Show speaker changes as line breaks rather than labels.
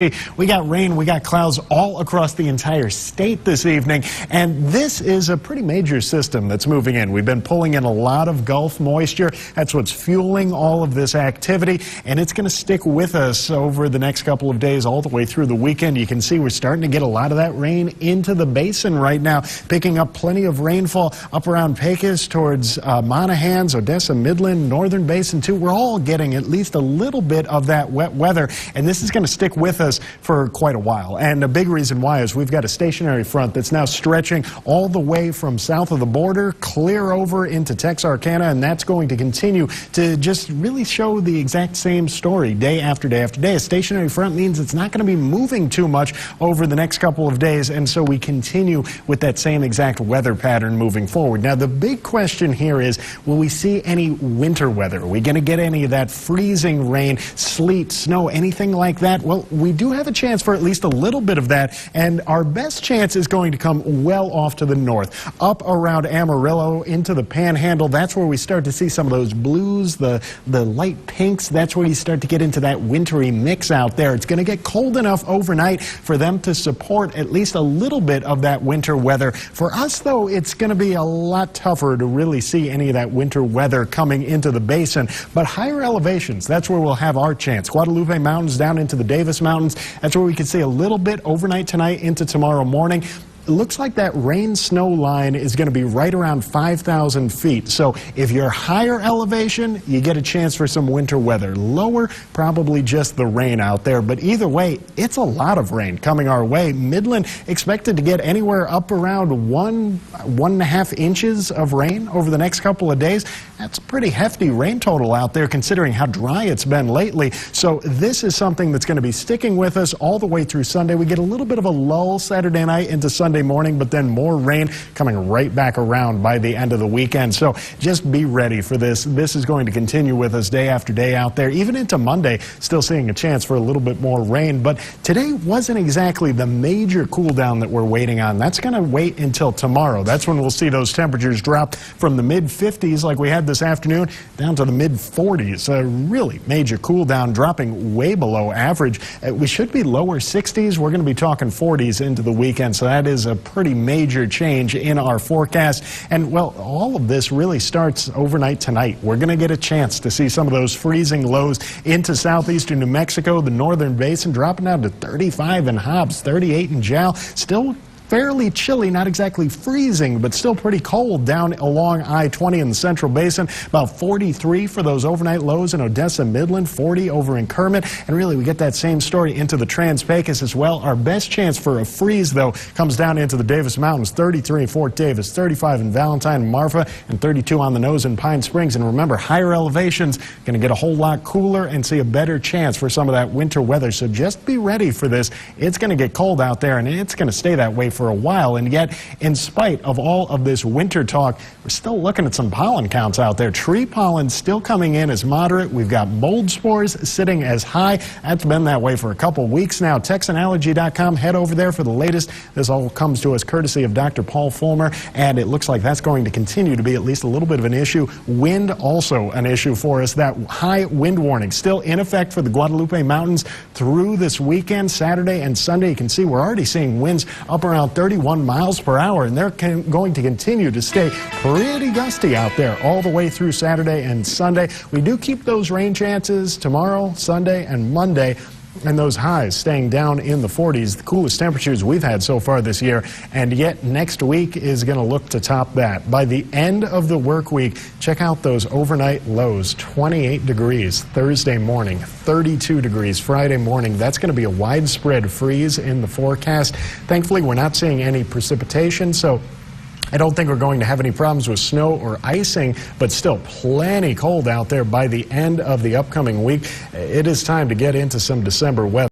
We got rain, we got clouds all across the entire state this evening, and this is a pretty major system that's moving in. We've been pulling in a lot of Gulf moisture. That's what's fueling all of this activity, and it's going to stick with us over the next couple of days all the way through the weekend. You can see we're starting to get a lot of that rain into the basin right now, picking up plenty of rainfall up around Pecos towards Monahans, Odessa, Midland, Northern Basin too. We're all getting at least a little bit of that wet weather, and this is going to stick with us for quite a while. And a big reason why is we've got a stationary front that's now stretching all the way from south of the border clear over into Texarkana, and that's going to continue to just really show the exact same story day after day after day. A stationary front means it's not going to be moving too much over the next couple of days, and so we continue with that same exact weather pattern moving forward. Now, the big question here is, will we see any winter weather? Are we going to get any of that freezing rain, sleet, snow, anything like that? Well, we do have a chance for at least a little bit of that, and our best chance is going to come well off to the north, up around Amarillo into the Panhandle. That's where we start to see some of those blues, the light pinks. That's where you start to get into that wintry mix out there. It's going to get cold enough overnight for them to support at least a little bit of that winter weather. For us, though, it's going to be a lot tougher to really see any of that winter weather coming into the basin, but higher elevations, that's where we'll have our chance. Guadalupe Mountains down into the Davis Mountains, that's where we can see a little bit overnight tonight into tomorrow morning. It looks like that rain-snow line is going to be right around 5,000 feet. So if you're higher elevation, you get a chance for some winter weather. Lower, probably just the rain out there. But either way, it's a lot of rain coming our way. Midland expected to get anywhere up around 1.5 inches of rain over the next couple of days. That's a pretty hefty rain total out there considering how dry it's been lately. So this is something that's going to be sticking with us all the way through Sunday. We get a little bit of a lull Saturday night into Sunday morning, but then more rain coming right back around by the end of the weekend. So just be ready for this. This is going to continue with us day after day out there, even into Monday, still seeing a chance for a little bit more rain. But today wasn't exactly the major cool down that we're waiting on. That's going to wait until tomorrow. That's when we'll see those temperatures drop from the mid-50s like we had this afternoon down to the mid-40s. A really major cool down, dropping way below average. We should be lower 60s. We're going to be talking 40s into the weekend, so that is a pretty major change in our forecast. And, well, all of this really starts overnight tonight. We're going to get a chance to see some of those freezing lows into southeastern New Mexico, the northern basin, dropping down to 35 in Hobbs, 38 in Jal. Still fairly chilly, not exactly freezing, but still pretty cold down along I-20 in the central basin. About 43 for those overnight lows in Odessa, Midland, 40 over in Kermit. And really, we get that same story into the Trans-Pecos as well. Our best chance for a freeze, though, comes down into the Davis Mountains, 33 in Fort Davis, 35 in Valentine and Marfa, and 32 on the nose in Pine Springs. And remember, higher elevations going to get a whole lot cooler and see a better chance for some of that winter weather. So just be ready for this. It's going to get cold out there, and it's going to stay that way for a while. And yet, in spite of all of this winter talk, we're still looking at some pollen counts out there. Tree pollen still coming in as moderate. We've got mold spores sitting as high. That's been that way for a couple weeks now. TexanAllergy.com. Head over there for the latest. This all comes to us courtesy of Dr. Paul Fulmer, and it looks like that's going to continue to be at least a little bit of an issue. Wind also an issue for us. That high wind warning still in effect for the Guadalupe Mountains through this weekend, Saturday and Sunday. You can see we're already seeing winds up around 31 miles per hour, and they're going to continue to stay pretty gusty out there all the way through Saturday and Sunday. We do keep those rain chances tomorrow, Sunday, and Monday, and those highs staying down in the 40s, the coolest temperatures we've had so far this year, and yet next week is going to look to top that. By the end of the work week, check out those overnight lows, 28 degrees Thursday morning, 32 degrees Friday morning. That's going to be a widespread freeze in the forecast. Thankfully, we're not seeing any precipitation, so I don't think we're going to have any problems with snow or icing, but still plenty cold out there by the end of the upcoming week. It is time to get into some December weather.